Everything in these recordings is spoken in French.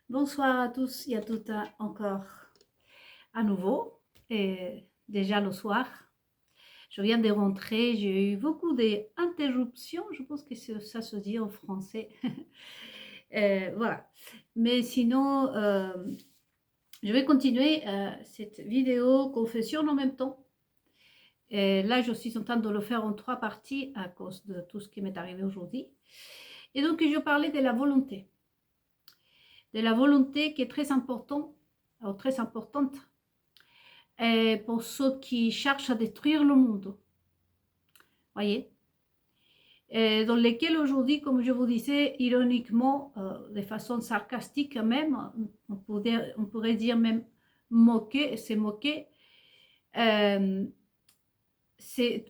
Bonsoir à tous et à toutes encore à nouveau. Et déjà le soir, je viens de rentrer, j'ai eu beaucoup d'interruptions, je pense que ça se dit en français. Voilà. Mais sinon, je vais continuer cette vidéo confession en même temps. Et là, je suis en train de le faire en 3 parties à cause de tout ce qui m'est arrivé aujourd'hui. Et donc, je parlais de la volonté. De la volonté qui est très importante, très importante pour ceux qui cherchent à détruire le monde. Voyez, dans lesquels aujourd'hui, comme je vous disais, ironiquement, de façon sarcastique même, on pourrait dire même moquer, c'est moquer.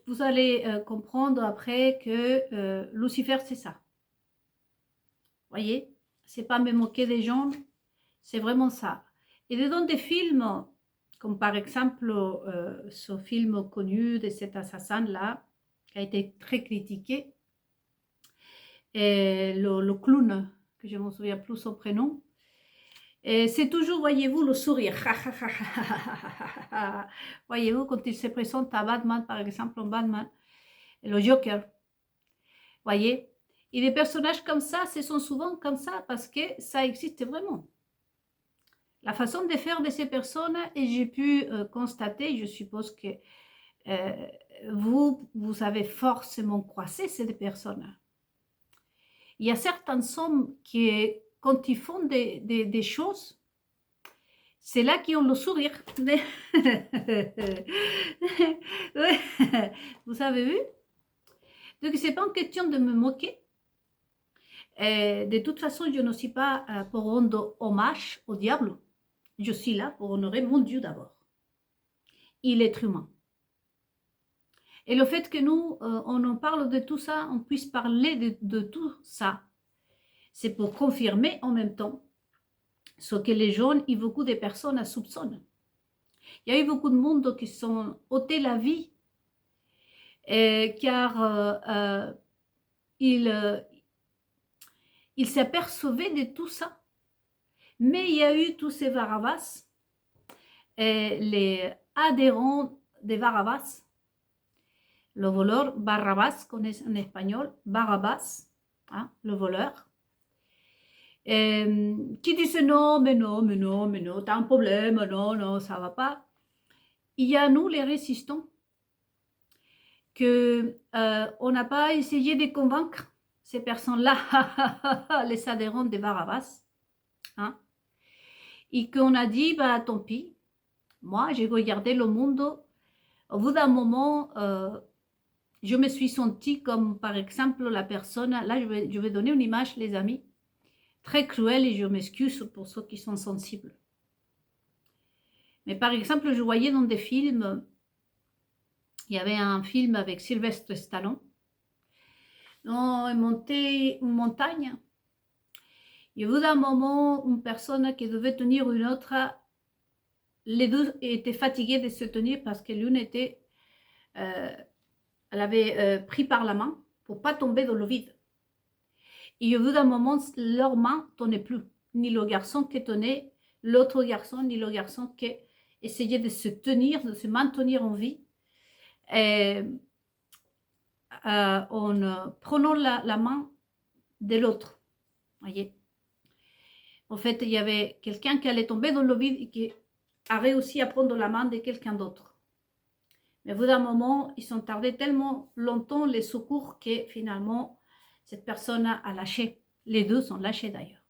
Vous allez comprendre après que Lucifer, c'est ça. Voyez, c'est pas me moquer des gens, c'est vraiment ça. Et dans des films, comme par exemple ce film connu de cet assassin-là, qui a été très critiqué, et le clown, que je ne me souviens plus son prénom, c'est toujours, voyez-vous, le sourire. Voyez-vous, quand il se présente à Batman, par exemple, en Batman, le Joker, voyez, et les personnages comme ça, ce sont souvent comme ça parce que ça existe vraiment. La façon de faire de ces personnes, et j'ai pu constater, je suppose que vous avez forcément croisé ces personnes. Il y a certains hommes qui, quand ils font des choses, c'est là qu'ils ont le sourire. Vous avez vu? Donc, ce n'est pas une question de me moquer. De toute façon, je ne suis pas pour rendre hommage au diable. Je suis là pour honorer mon Dieu d'abord. Il est l'être humain. Et le fait que nous, on en parle de tout ça, on puisse parler de tout ça, c'est pour confirmer en même temps ce que les gens et beaucoup de personnes soupçonnent. Il y a eu beaucoup de monde qui sont ôtés la vie car ils s'apercevaient de tout ça. Mais il y a eu tous ces Barabbas, les adhérents des Barabbas, le voleur Barabbas, qu'on est en espagnol, Barabbas, hein, le voleur, qui disait non, mais non, mais non, mais non, t'as un problème, non, non, ça va pas. Il y a nous, les résistants, que on n'a pas essayé de convaincre ces personnes-là, les adhérents des Barabbas, hein, et qu'on a dit, bah tant pis, moi j'ai regardé le monde, au bout d'un moment, je me suis sentie comme par exemple la personne, là je vais donner une image les amis, très cruelle et je m'excuse pour ceux qui sont sensibles. Mais par exemple, je voyais dans des films, il y avait un film avec Sylvestre Stallone, dont il montait une montagne. Et au bout d'un moment, une personne qui devait tenir une autre, les deux étaient fatigués de se tenir parce que l'une était, elle avait pris par la main pour ne pas tomber dans le vide. Et au bout d'un moment, leurs mains ne tenaient plus. Ni le garçon qui tenait l'autre garçon, ni le garçon qui essayait de se tenir, de se maintenir en vie. En prenant la main de l'autre. Voyez. En fait, il y avait quelqu'un qui allait tomber dans le vide et qui a réussi à prendre la main de quelqu'un d'autre. Mais au bout d'un moment, ils sont tardés tellement longtemps les secours que finalement, cette personne a lâché. Les deux sont lâchés d'ailleurs.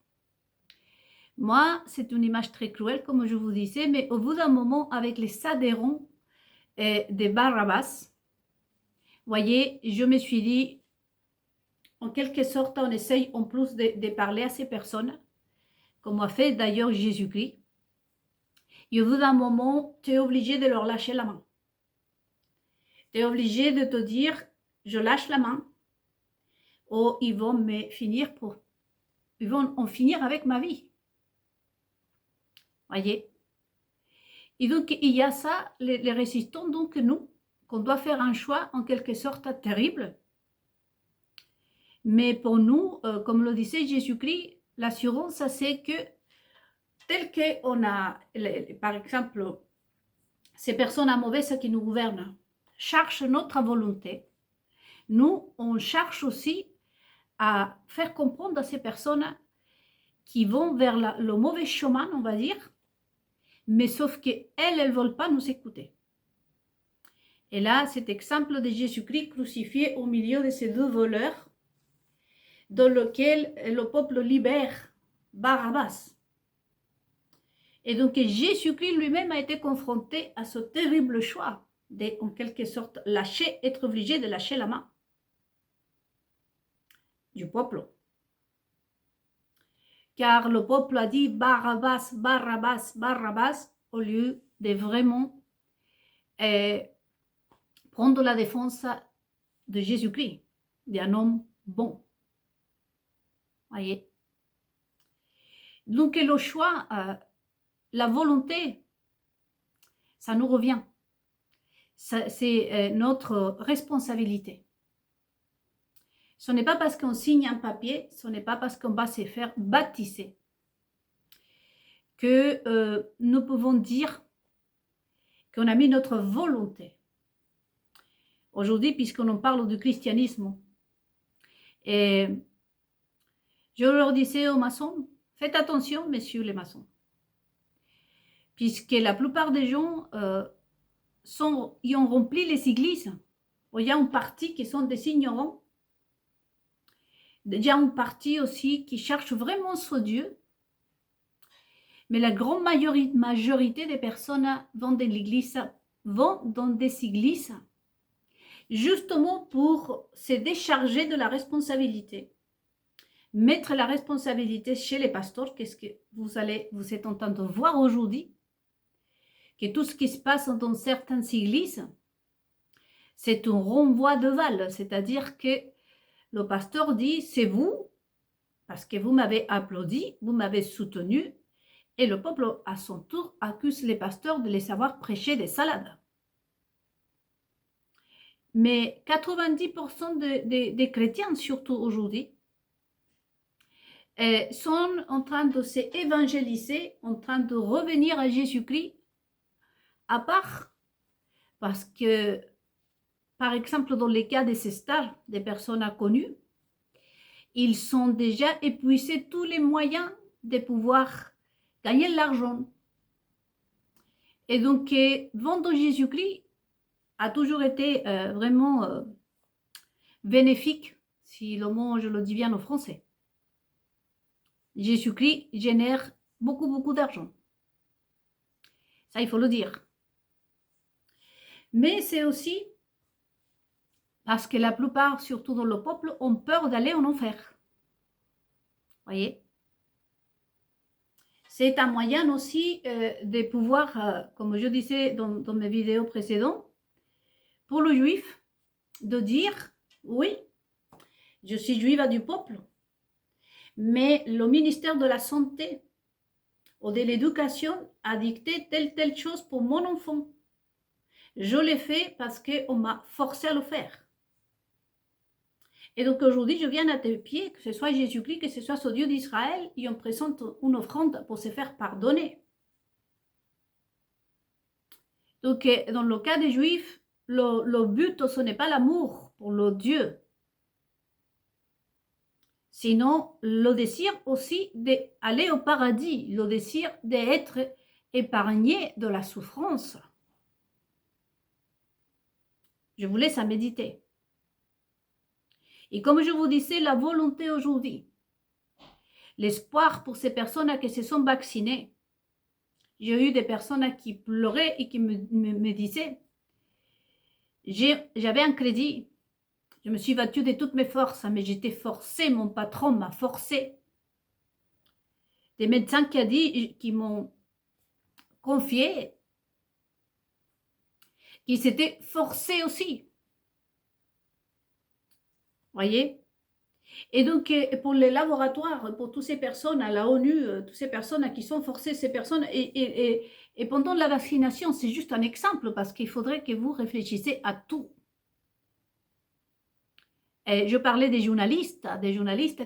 Moi, c'est une image très cruelle, comme je vous disais, mais au bout d'un moment, avec les adhérents des Barabbas, voyez, je me suis dit, en quelque sorte, on essaye en plus de parler à ces personnes, comme a fait d'ailleurs Jésus-Christ. Et au bout d'un moment, tu es obligé de leur lâcher la main. Tu es obligé de te dire, je lâche la main, ou ils vont ils vont en finir avec ma vie. Voyez. Et donc, il y a ça, les résistants, donc nous, qu'on doit faire un choix en quelque sorte terrible. Mais pour nous, comme le disait Jésus-Christ, l'assurance, c'est que tel qu'on a, par exemple, ces personnes mauvaises qui nous gouvernent, cherchent notre volonté, nous, on cherche aussi à faire comprendre à ces personnes qui vont vers le mauvais chemin, on va dire, mais sauf qu'elles, elles ne veulent pas nous écouter. Et là, cet exemple de Jésus-Christ crucifié au milieu de ces deux voleurs, dans lequel le peuple libère Barabbas. Et donc Jésus-Christ lui-même a été confronté à ce terrible choix de, en quelque sorte, lâcher, être obligé de lâcher la main du peuple. Car le peuple a dit Barabbas, Barabbas, Barabbas, au lieu de vraiment prendre la défense de Jésus-Christ, d'un homme bon. Voyez. Donc le choix, la volonté, ça nous revient. C'est notre responsabilité. Ce n'est pas parce qu'on signe un papier, ce n'est pas parce qu'on va se faire baptiser que nous pouvons dire qu'on a mis notre volonté. Aujourd'hui, puisqu'on parle du christianisme, et je leur disais aux maçons, faites attention, messieurs les maçons, puisque la plupart des gens y ont rempli les églises. Il y a une partie qui sont des ignorants. Il y a une partie aussi qui cherche vraiment ce Dieu. Mais la grande majorité des personnes vont dans l'église, vont dans des églises, justement pour se décharger de la responsabilité. Mettre la responsabilité chez les pasteurs, qu'est-ce que vous êtes en train de voir aujourd'hui, que tout ce qui se passe dans certaines églises, c'est un renvoi de balle, c'est-à-dire que le pasteur dit, c'est vous, parce que vous m'avez applaudi, vous m'avez soutenu, et le peuple, à son tour, accuse les pasteurs de les savoir prêcher des salades. Mais 90% des chrétiens, surtout aujourd'hui, sont en train de s'évangéliser, en train de revenir à Jésus-Christ, à part parce que, par exemple, dans les cas de ces stars, des personnes connues, ils sont déjà épuisés tous les moyens de pouvoir gagner de l'argent. Et donc, vendre Jésus-Christ a toujours été vraiment bénéfique, si le mot, je le dis bien en français. Jésus-Christ génère beaucoup, beaucoup d'argent. Ça, il faut le dire. Mais c'est aussi parce que la plupart, surtout dans le peuple, ont peur d'aller en enfer. Voyez? C'est un moyen aussi de pouvoir, comme je disais dans mes vidéos précédentes, pour le juif, de dire, oui, je suis juive du peuple, mais le ministère de la Santé ou de l'Éducation a dicté telle chose pour mon enfant. Je l'ai fait parce qu'on m'a forcé à le faire. Et donc aujourd'hui, je viens à tes pieds, que ce soit Jésus-Christ, que ce soit ce Dieu d'Israël, et on présente une offrande pour se faire pardonner. Donc dans le cas des Juifs, le but, ce n'est pas l'amour pour le Dieu, sinon le désir aussi d'aller au paradis, le désir d'être épargné de la souffrance. Je vous laisse à méditer. Et comme je vous disais, la volonté aujourd'hui, l'espoir pour ces personnes qui se sont vaccinées. J'ai eu des personnes qui pleuraient et qui me disaient, j'avais un crédit, je me suis battue de toutes mes forces, mais j'étais forcée, mon patron m'a forcée. Des médecins qui m'ont confié, qui s'étaient forcés aussi. Voyez? Et donc, pour les laboratoires, pour toutes ces personnes à la ONU, toutes ces personnes qui sont forcées, ces personnes, et pendant la vaccination, c'est juste un exemple parce qu'il faudrait que vous réfléchissiez à tout. Et je parlais des journalistes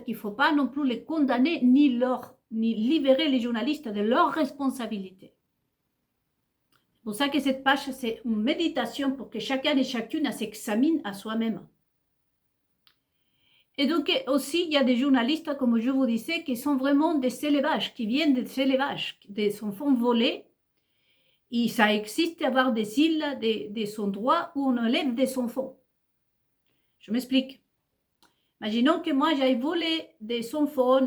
qu'il ne faut pas non plus les condamner ni leur ni libérer les journalistes de leurs responsabilités. C'est pour ça que cette page, c'est une méditation pour que chacun et chacune s'examine à soi-même. Et donc aussi, il y a des journalistes, comme je vous disais, qui sont vraiment des élevages, qui viennent des élevages, des enfants volés. Et ça existe d'avoir des îles, des endroits où on élève des enfants. Je m'explique. Imaginons que moi, j'aille voler des enfants,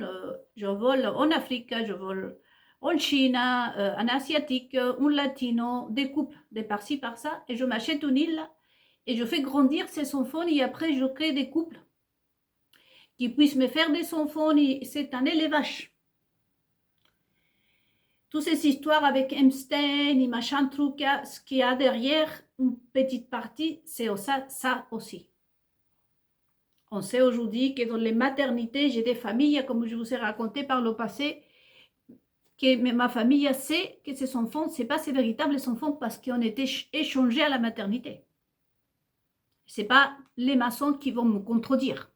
je vole en Afrique, je vole en Chine, en Asiatique, un Latino, des couples, de par-ci, par-ça, et je m'achète une île et je fais grandir ces enfants et après je crée des couples qui puissent me faire des enfants, c'est un élevage. Toutes ces histoires avec Einstein et machin truc, ce qu'il y a derrière, une petite partie, c'est ça aussi. On sait aujourd'hui que dans les maternités, j'ai des familles, comme je vous ai raconté par le passé, que ma famille sait que ces enfants, ce n'est pas ces véritables enfants parce qu'ils ont été échangés à la maternité. Ce n'est pas les maçons qui vont me contredire.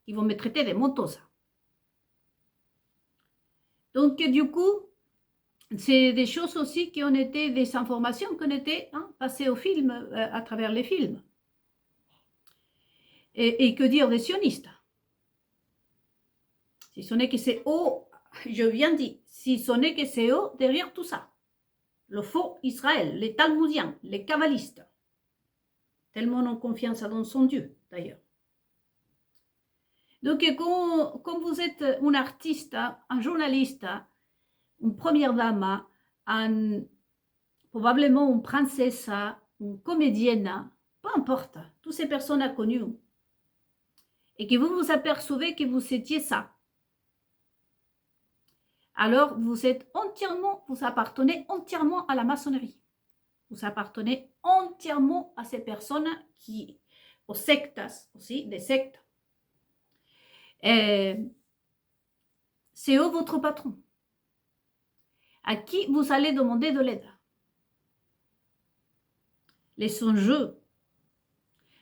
Ils vont me traiter de menteuse. Donc, du coup, c'est des choses aussi qui ont été, des informations qui ont été passées au film, à travers les films. Et que dire des sionistes? Si ce n'est que c'est eux, je viens de dire, si ce n'est que c'est eux derrière tout ça. Le faux Israël, les talmudiens, les kabbalistes. Tellement ont confiance dans son Dieu, d'ailleurs. Donc, quand vous êtes un artiste, un journaliste, une première dame, probablement une princesse, une comédienne, peu importe, toutes ces personnes connues, et que vous vous apercevez que vous étiez ça, alors vous êtes entièrement, vous appartenez entièrement à la maçonnerie. Vous appartenez entièrement à ces personnes aux sectes aussi, des sectes. C'est eux votre patron. À qui vous allez demander de l'aide? Les enjeux.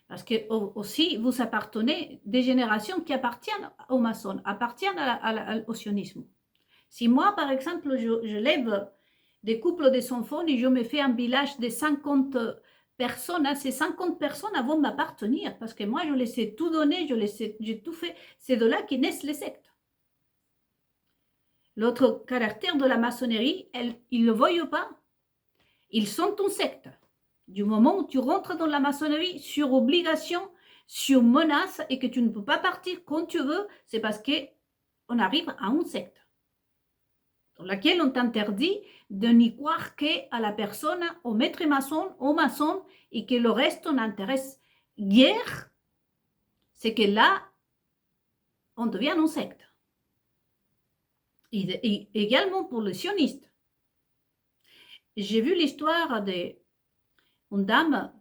Parce que aussi, vous appartenez des générations qui appartiennent aux maçons, appartiennent au sionisme. Si moi, par exemple, je lève des couples de enfants et je me fais un village de 50 personnes, ces 50 personnes vont m'appartenir parce que moi, je les ai tout donné, j'ai tout fait. C'est de là qu'est naissent les sectes. L'autre caractère de la maçonnerie, ils ne le voient pas. Ils sont une secte. Du moment où tu rentres dans la maçonnerie sur obligation, sur menace et que tu ne peux pas partir quand tu veux, c'est parce qu'on arrive à une secte dans laquelle on t'interdit de n'y croire qu'à la personne, au maître maçon, au maçon, et que le reste n'intéresse guère, c'est que là, on devient une secte. Et également pour les sionistes. J'ai vu l'histoire d'une dame,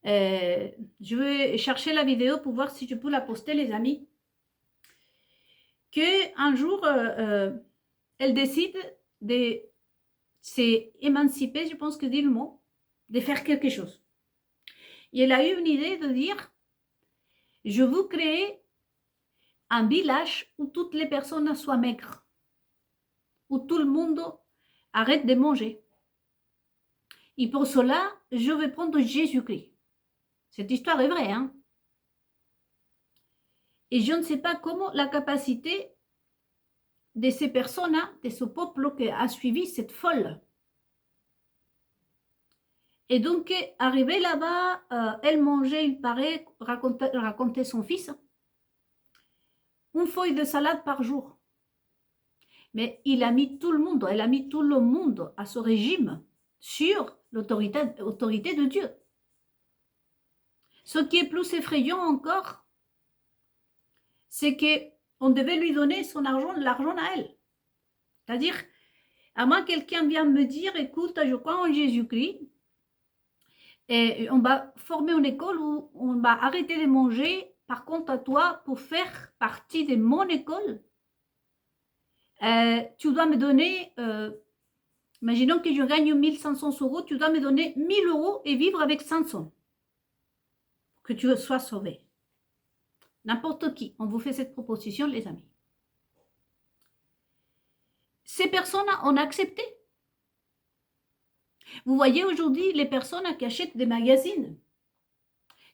je vais chercher la vidéo pour voir si je peux la poster, les amis, qu'un jour, elle décide de s'émanciper, je pense que dit le mot, de faire quelque chose. Et elle a eu une idée de dire, je veux créer un village où toutes les personnes soient maigres, où tout le monde arrête de manger. Et pour cela, je vais prendre Jésus-Christ. Cette histoire est vraie, hein? Et je ne sais pas comment la capacité de ces personnes, de ce peuple qui a suivi cette folle. Et donc, arrivée là-bas, elle mangeait, il paraît, racontait son fils, une feuille de salade par jour. Mais il a mis tout le monde, elle a mis tout le monde à ce régime sur l'autorité de Dieu. Ce qui est plus effrayant encore, c'est qu'on devait lui donner son argent, l'argent à elle. C'est-à-dire, à moins que quelqu'un vienne me dire, écoute, je crois en Jésus-Christ, et on va former une école où on va arrêter de manger, par contre à toi, pour faire partie de mon école, tu dois me donner, imaginons que je gagne 1500 €, tu dois me donner 1000 € et vivre avec 500 pour que tu sois sauvé. N'importe qui, on vous fait cette proposition, les amis. ces personnes ont accepté. Vous voyez aujourd'hui les personnes qui achètent des magazines,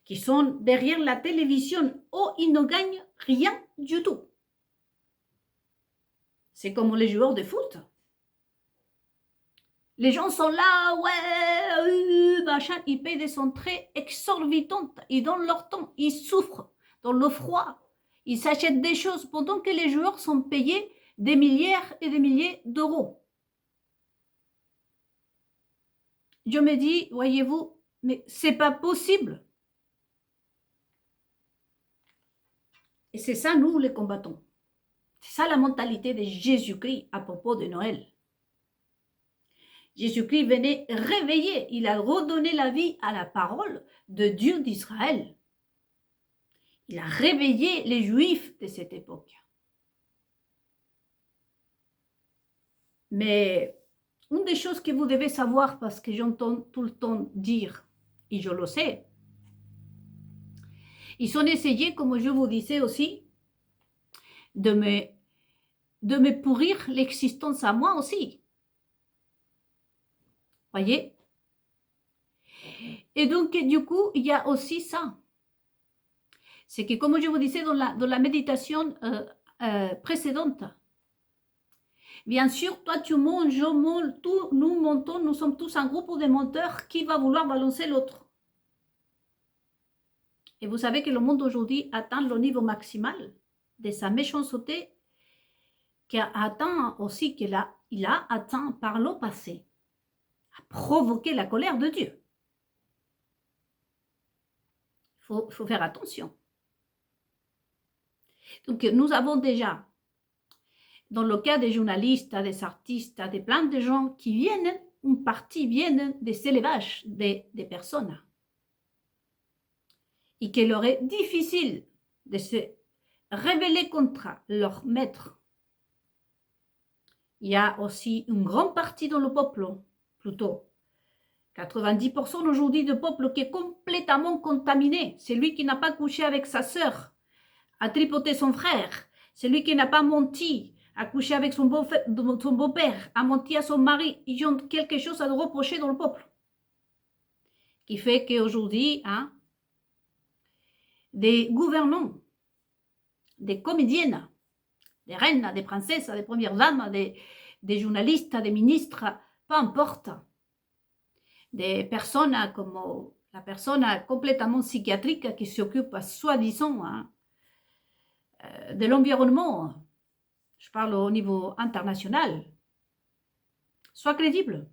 qui sont derrière la télévision, oh, ils ne gagnent rien du tout. C'est comme les joueurs de foot. Les gens sont là, ouais, machin, ils payent des sommes très exorbitantes, ils donnent leur temps, ils souffrent dans le froid, ils s'achètent des choses pendant que les joueurs sont payés des milliards et des milliers d'euros. Je me dis, voyez-vous, mais c'est pas possible. Et c'est ça, nous, les combattants. C'est ça la mentalité de Jésus-Christ à propos de Noël. Jésus-Christ venait réveiller, il a redonné la vie à la parole de Dieu d'Israël. Il a réveillé les Juifs de cette époque. Mais une des choses que vous devez savoir, parce que j'entends tout le temps dire, et je le sais, ils ont essayé, comme je vous disais aussi, de me pourrir l'existence à moi aussi. Voyez? Et donc, du coup, il y a aussi ça. C'est que, comme je vous disais dans la méditation précédente, bien sûr, toi tu montes, je monte, nous montons, nous sommes tous un groupe de monteurs qui va vouloir balancer l'autre. Et vous savez que le monde aujourd'hui atteint le niveau maximal de sa méchanceté, qui a atteint aussi, il a atteint par le passé, a provoqué la colère de Dieu. Il faut faire attention. Donc, nous avons déjà, dans le cas des journalistes, des artistes, des plein de gens qui viennent, une partie viennent des élevages des personnes. Et qu'il leur est difficile de se rebeller contre leur maître. Il y a aussi une grande partie dans le peuple, plutôt 90% aujourd'hui de peuple qui est complètement contaminé. C'est lui qui n'a pas couché avec sa sœur, a tripoté son frère. C'est lui qui n'a pas menti, a couché avec son beau-père, a menti à son mari. Ils ont quelque chose à reprocher dans le peuple. Qui fait qu'aujourd'hui, des gouvernants, des comédiennes, des reines, des princesses, des premières dames, des journalistes, des ministres, peu importe, des personnes comme la personne complètement psychiatrique qui s'occupe, soi-disant, de l'environnement, je parle au niveau international, soit crédible.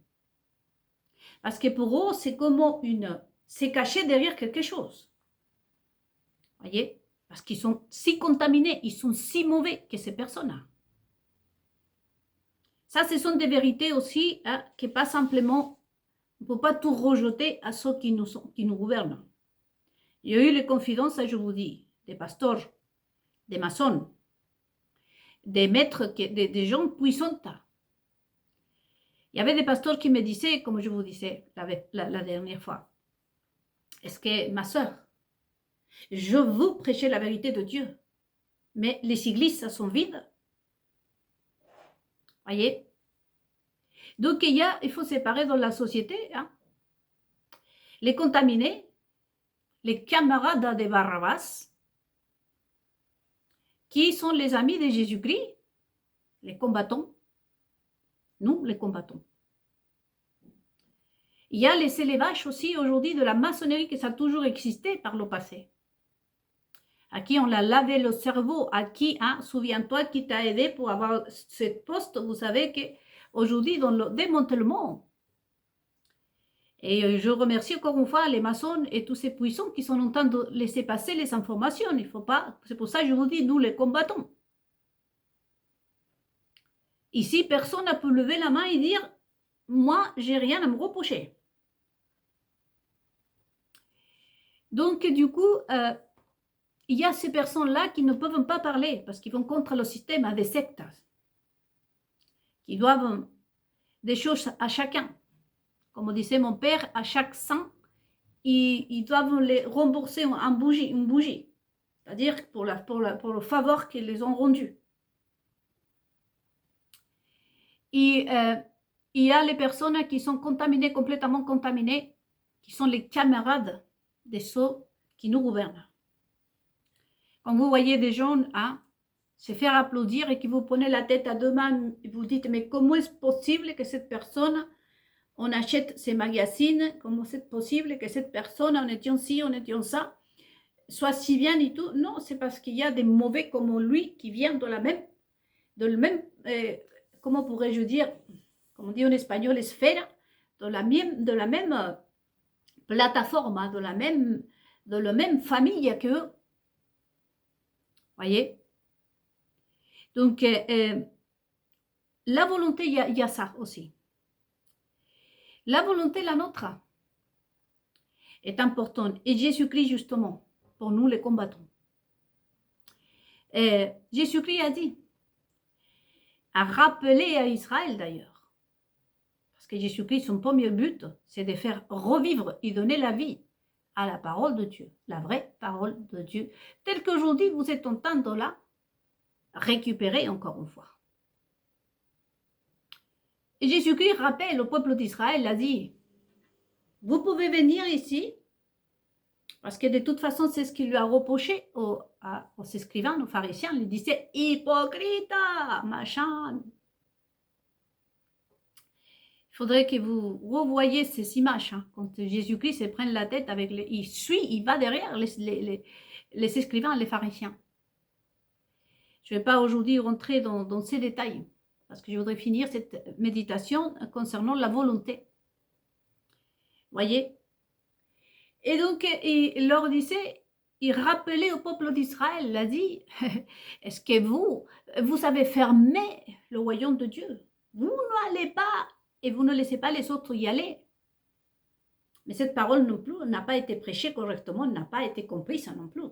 Parce que pour eux, c'est comme c'est caché derrière quelque chose. Voyez? Parce qu'ils sont si contaminés, ils sont si mauvais que ces personnes-là. Ça, ce sont des vérités aussi qui pas simplement, on ne peut pas tout rejeter à ceux qui nous gouvernent. Il y a eu les confidences, je vous dis, des pasteurs, des maçons, des maîtres, des gens puissants. Il y avait des pasteurs qui me disaient, comme je vous disais la dernière fois, est-ce que ma soeur, je veux prêcher la vérité de Dieu, mais les églises sont vides. Voyez? Donc il faut séparer dans la société les contaminés, les camarades de Barabbas, qui sont les amis de Jésus-Christ, les combattants, nous les combattants. Il y a les élevages aussi aujourd'hui de la maçonnerie qui ça a toujours existé par le passé. À qui on a lavé le cerveau, à qui, souviens-toi, qui t'a aidé pour avoir ce poste, vous savez qu'aujourd'hui, dans le démantèlement, et je remercie encore une fois les maçons et tous ces puissants qui sont en train de laisser passer les informations. Il faut pas, c'est pour ça que je vous dis, nous les combattons. Ici, personne n'a pu lever la main et dire, moi, j'ai rien à me reprocher. Donc, du coup, il y a ces personnes-là qui ne peuvent pas parler parce qu'ils vont contre le système, des sectes, qui doivent des choses à chacun. Comme disait mon père, à chaque saint, ils doivent les rembourser une bougie. C'est-à-dire pour le favor qu'ils les ont rendu. Et il y a les personnes qui sont contaminées, complètement contaminées, qui sont les camarades de ceux qui nous gouvernent. Quand vous voyez des gens se faire applaudir et que vous prenez la tête à deux mains et vous dites, mais comment est-ce possible que cette personne, on achète ces magazines, comment c'est possible que cette personne, en étant ci, en étant ça, soit si bien et tout? Non, c'est parce qu'il y a des mauvais comme lui qui viennent de le même comment pourrais-je dire, comme on dit en espagnol, sphère, de la même plateforme, de la même famille qu'eux. Voyez? Donc, la volonté, il y a ça aussi. La volonté, la nôtre, est importante. Et Jésus-Christ, justement, pour nous les combattants. Jésus-Christ a rappelé à Israël d'ailleurs. Parce que Jésus-Christ, son premier but, c'est de faire revivre et donner la vie à la parole de Dieu, la vraie parole de Dieu, telle qu'aujourd'hui vous êtes en train de la récupérer encore une fois. Et Jésus-Christ rappelle au peuple d'Israël, il a dit, vous pouvez venir ici, parce que de toute façon, c'est ce qu'il lui a reproché aux scribes, aux pharisiens, il lui disait, hypocrite, machin. Il faudrait que vous revoyiez ces images, quand Jésus-Christ se prenne la tête avec il va derrière les écrivains, les pharisiens. Je ne vais pas aujourd'hui rentrer dans ces détails, parce que je voudrais finir cette méditation concernant la volonté. Voyez? Et donc, il leur disait, il rappelait au peuple d'Israël, il a dit, est-ce que vous avez fermé le royaume de Dieu? Vous n'allez pas, et vous ne laissez pas les autres y aller. Mais cette parole non plus n'a pas été prêchée correctement, n'a pas été comprise non plus.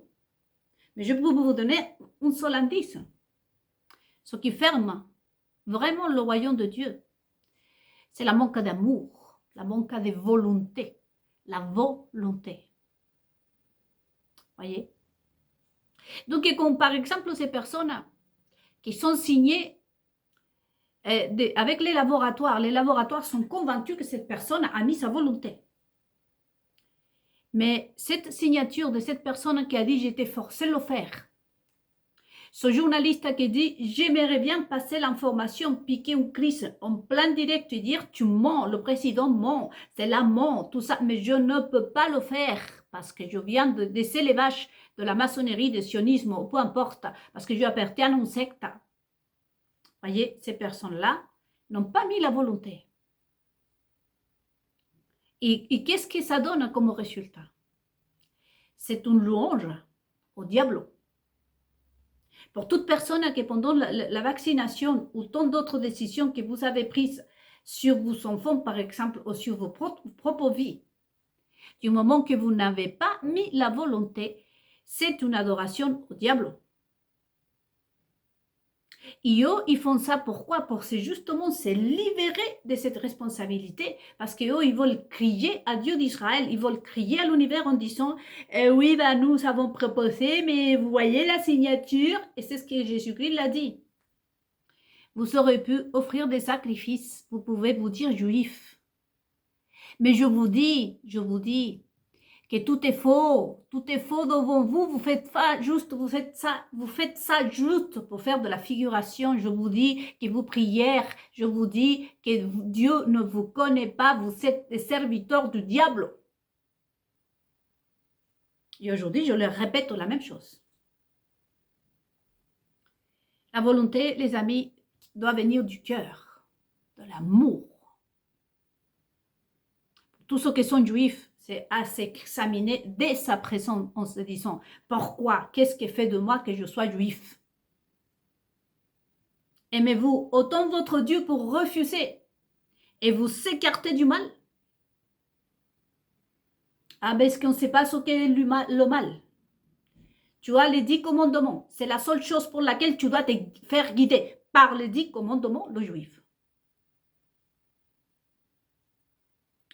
Mais je peux vous donner un seul indice. Ce qui ferme vraiment le royaume de Dieu, c'est la manque d'amour, la manque de volonté, la volonté. Voyez? Donc, comme par exemple ces personnes qui sont signées avec les laboratoires sont convaincus que cette personne a mis sa volonté. Mais cette signature de cette personne qui a dit « j'étais forcé de le faire », ce journaliste qui dit « j'aimerais bien passer l'information, piquer une crise en plein direct et dire « tu mens, le président ment, c'est la ment, tout ça, mais je ne peux pas le faire parce que je viens de laisser les vaches de la maçonnerie, du sionisme, ou peu importe, parce que je appartiens à une secte. » Voyez, ces personnes-là n'ont pas mis la volonté. Et qu'est-ce que ça donne comme résultat? C'est une louange au diable. Pour toute personne qui, pendant la vaccination ou tant d'autres décisions que vous avez prises sur vos enfants, par exemple, ou sur vos propres vies, du moment que vous n'avez pas mis la volonté, c'est une adoration au diable. Et eux, ils font ça pourquoi? Pour justement se libérer de cette responsabilité, parce qu'eux, ils veulent crier à Dieu d'Israël, ils veulent crier à l'univers en disant oui, ben, nous avons proposé, mais vous voyez la signature, et c'est ce que Jésus-Christ l'a dit. Vous aurez pu offrir des sacrifices, vous pouvez vous dire juif. Mais je vous dis, que tout est faux devant vous, vous faites ça juste pour faire de la figuration. Je vous dis que vos prières, je vous dis que Dieu ne vous connaît pas, vous êtes des serviteurs du diable. Et aujourd'hui, je leur répète la même chose. La volonté, les amis, doit venir du cœur, de l'amour. Tous ceux qui sont juifs, c'est à s'examiner dès sa présence en se disant « Pourquoi? Qu'est-ce qui fait de moi que je sois juif ?» Aimez-vous autant votre Dieu pour refuser et vous écarter du mal? Ah, ben, est-ce qu'on ne sait pas ce qu'est le mal? Tu as les 10 commandements. C'est la seule chose pour laquelle tu dois te faire guider par les 10 commandements, le juif.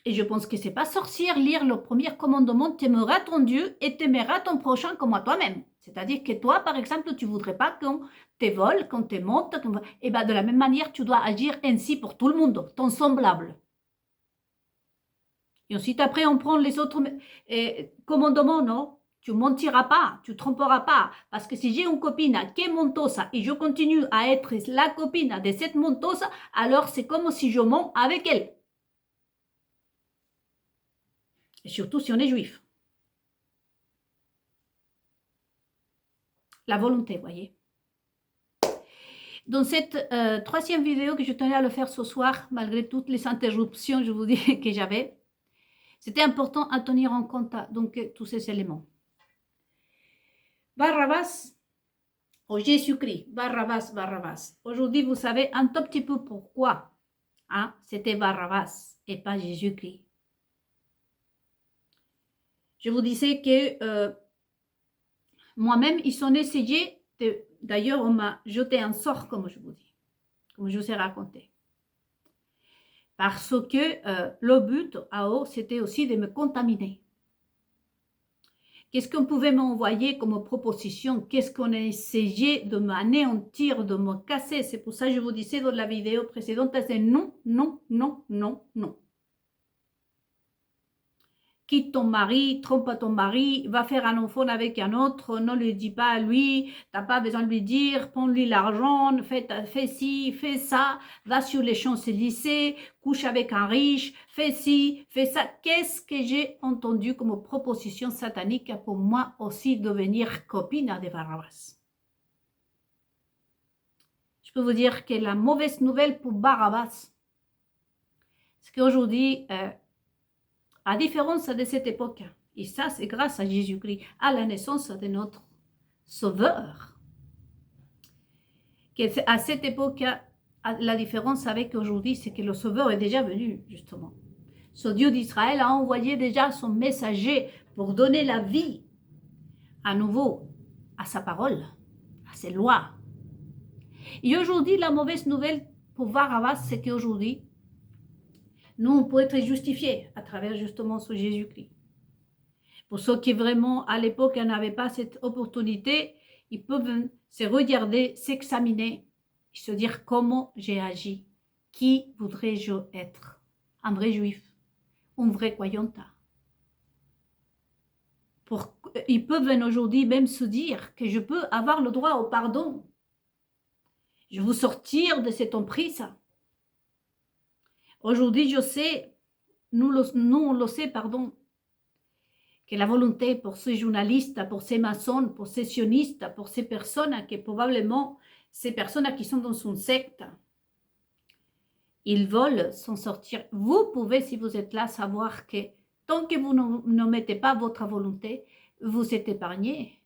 Et je pense que c'est pas sorcière lire le premier commandement, t'aimeras ton Dieu et t'aimeras ton prochain comme à toi-même. C'est-à-dire que toi, par exemple, tu ne voudrais pas qu'on te vole, qu'on te monte. Et bien, de la même manière, tu dois agir ainsi pour tout le monde, ton semblable. Et ensuite, après, on prend les autres commandements, non? Tu ne mentiras pas, tu ne tromperas pas. Parce que si j'ai une copine qui est mentosa et je continue à être la copine de cette mentosa, alors c'est comme si je mens avec elle. Et surtout si on est juif. La volonté, vous voyez. Dans cette troisième vidéo que je tenais à le faire ce soir, malgré toutes les interruptions, je vous dis, que j'avais, c'était important à tenir en compte donc tous ces éléments. Barabbas, Jésus-Christ, Barabbas. Aujourd'hui, vous savez un tout petit peu pourquoi hein, c'était Barabbas et pas Jésus-Christ. Je vous disais que moi-même, ils sont essayés, d'ailleurs, on m'a jeté un sort, comme je vous dis, comme je vous ai raconté. Parce que le but, c'était aussi de me contaminer. Qu'est-ce qu'on pouvait m'envoyer comme proposition? Qu'est-ce qu'on a essayé de m'anéantir, de me casser? C'est pour ça que je vous disais dans la vidéo précédente, c'est non, non, non, non, non. Quitte ton mari, trompe ton mari, va faire un enfant avec un autre, ne lui dis pas à lui, t'as pas besoin de lui dire, prends-lui l'argent, fais ci, fais ça, va sur les Champs-Élysées, couche avec un riche, fais ci, fais ça. Qu'est-ce que j'ai entendu comme proposition satanique pour moi aussi devenir copine de Barabbas? Je peux vous dire que la mauvaise nouvelle pour Barabbas, c'est qu'aujourd'hui, à différence de cette époque, et ça c'est grâce à Jésus-Christ, à la naissance de notre Sauveur, à cette époque, la différence avec aujourd'hui, c'est que le Sauveur est déjà venu, justement. Ce Dieu d'Israël a envoyé déjà son messager pour donner la vie à nouveau à sa parole, à ses lois. Et aujourd'hui, la mauvaise nouvelle pour Barabbas, c'est qu'aujourd'hui, nous, on peut être justifiés à travers justement ce Jésus-Christ. Pour ceux qui vraiment, à l'époque, n'avaient pas cette opportunité, ils peuvent se regarder, s'examiner, et se dire comment j'ai agi. Qui voudrais-je être? Un vrai juif, un vrai croyant. Ils peuvent aujourd'hui même se dire que je peux avoir le droit au pardon. Je veux sortir de cette emprise. Aujourd'hui, je sais, nous on le sait, pardon, que la volonté pour ces journalistes, pour ces maçons, pour ces sionistes, pour ces personnes qui probablement, ces personnes qui sont dans une secte, ils veulent s'en sortir. Vous pouvez, si vous êtes là, savoir que tant que vous ne mettez pas votre volonté, vous êtes épargné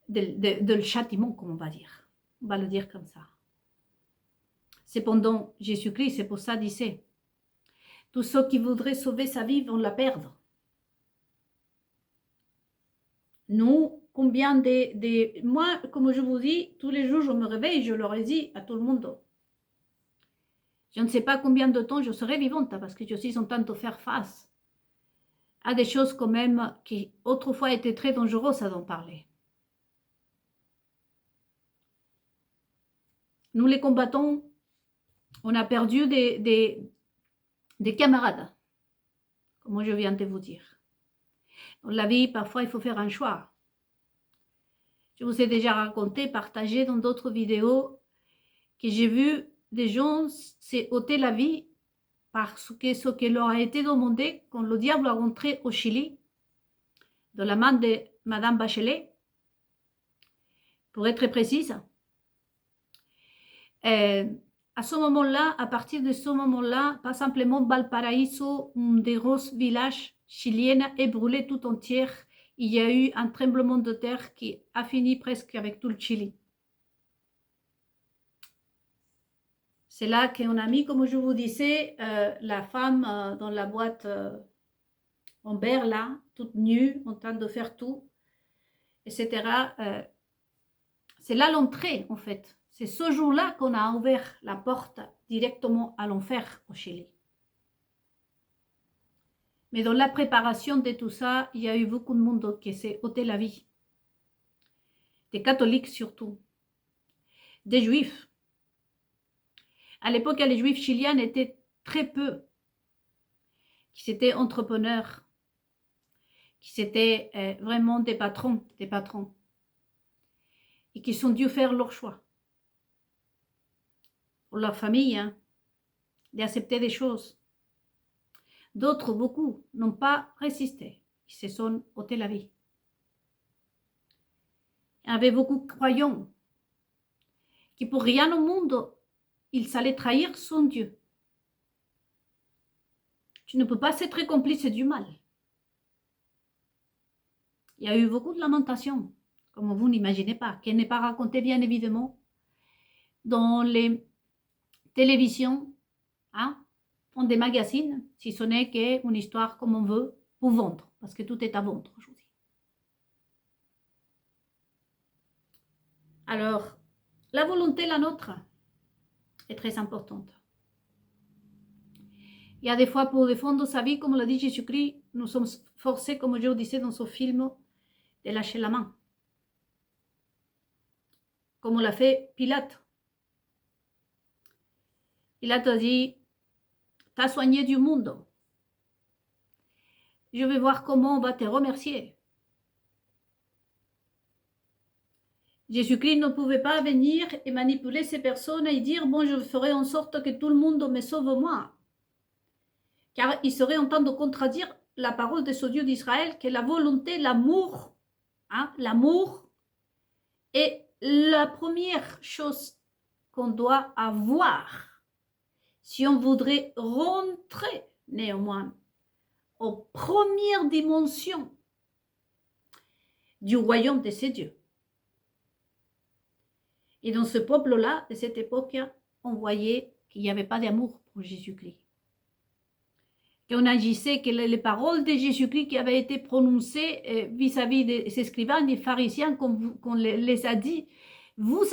de le châtiment, comme on va dire. On va le dire comme ça. Cependant, Jésus-Christ, c'est pour ça, disait, tous ceux qui voudraient sauver sa vie vont la perdre. Nous, combien moi, comme je vous dis, tous les jours, je me réveille, je leur ai dit à tout le monde. Je ne sais pas combien de temps je serai vivante, parce que je suis en train de faire face à des choses quand même qui autrefois étaient très dangereuses à en parler. Nous les combattons, on a perdu des camarades, comme je viens de vous dire. Dans la vie, parfois, il faut faire un choix. Je vous ai déjà raconté, partagé dans d'autres vidéos, que j'ai vu des gens s'est ôter la vie parce que ce qui leur a été demandé quand le diable a rentré au Chili, de la main de Madame Bachelet, pour être précise. À ce moment-là, à partir de ce moment-là, pas simplement Valparaíso, un des grosses villages chiliens, est brûlé tout entier. Il y a eu un tremblement de terre qui a fini presque avec tout le Chili. C'est là qu'on a mis, comme je vous disais, la femme dans la boîte en berre, là, toute nue, en train de faire tout, etc. C'est là l'entrée, en fait. C'est ce jour-là qu'on a ouvert la porte directement à l'enfer au Chili. Mais dans la préparation de tout ça, il y a eu beaucoup de monde qui s'est ôté la vie. des catholiques surtout, des juifs. À l'époque, les juifs chiliens étaient très peu, qui étaient entrepreneurs, qui étaient vraiment des patrons, et qui ont dû faire leur choix pour leur famille, hein, d'accepter des choses. D'autres, beaucoup, n'ont pas résisté, ils se sont ôtés la vie. Il y avait beaucoup de croyants qui pour rien au monde, ils allaient trahir son Dieu. Tu ne peux pas être complice du mal. Il y a eu beaucoup de lamentations, comme vous n'imaginez pas, qui n'est pas raconté bien évidemment dans les télévisions, hein, dans des magazines, si ce n'est qu'une histoire comme on veut, pour vendre, parce que tout est à vendre aujourd'hui. Alors, la volonté, la nôtre, est très importante. Il y a des fois, pour défendre sa vie, comme l'a dit Jésus-Christ, nous sommes forcés, comme je vous disais dans ce film, de lâcher la main. Comme l'a fait Pilate. Pilate a dit, t'as soigné du monde. Je vais voir comment on va te remercier. Jésus-Christ ne pouvait pas venir et manipuler ces personnes et dire, bon, je ferai en sorte que tout le monde me sauve moi. Car il serait en train de contredire la parole de ce Dieu d'Israël, que la volonté, l'amour, hein, l'amour est la première chose qu'on doit avoir si on voudrait rentrer néanmoins aux premières dimensions du royaume de ces dieux. Et dans ce peuple-là, de cette époque, on voyait qu'il n'y avait pas d'amour pour Jésus-Christ. Qu'on agissait, que les paroles de Jésus-Christ qui avaient été prononcées vis-à-vis de ces scribes et pharisiens, qu'on les a dit, vous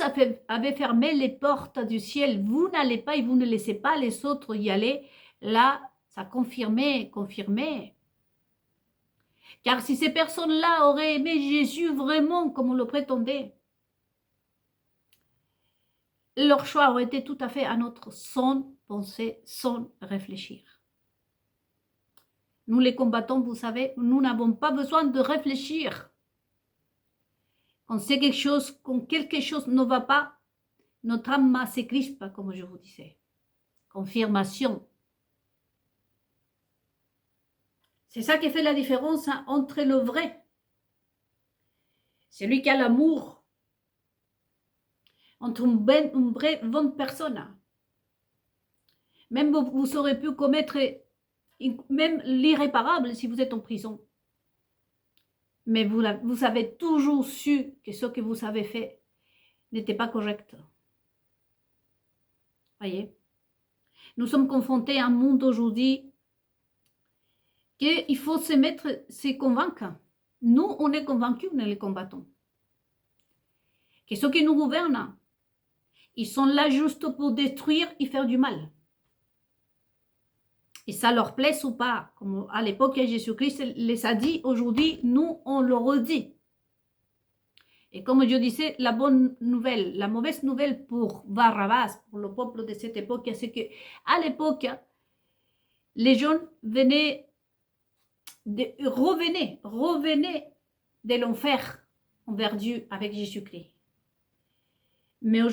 avez fermé les portes du ciel, vous n'allez pas et vous ne laissez pas les autres y aller. Là, ça confirmait. Car si ces personnes-là auraient aimé Jésus vraiment comme on le prétendait, leur choix aurait été tout à fait un autre, sans penser, sans réfléchir. Nous les combattants, vous savez, nous n'avons pas besoin de réfléchir. Quand c'est quand quelque chose ne va pas, notre âme se crispe, comme je vous disais. Confirmation. C'est ça qui fait la différence entre le vrai, celui qui a l'amour, entre une vraie bonne personne. Même vous aurez pu commettre même l'irréparable si vous êtes en prison. Mais vous avez toujours su que ce que vous avez fait n'était pas correct. Voyez, nous sommes confrontés à un monde aujourd'hui qu'il faut se convaincre. Nous, on est convaincus, nous les combattants. Que ceux qui nous gouvernent, ils sont là juste pour détruire et faire du mal. Et ça leur plaise ou pas. Comme à l'époque, Jésus-Christ les a dit, aujourd'hui, nous, on le redit. Et comme je disais, la bonne nouvelle, la mauvaise nouvelle pour Barabbas, pour le peuple de cette époque, c'est qu'à l'époque, les gens revenaient de l'enfer envers Dieu avec Jésus-Christ. Mais aujourd'hui,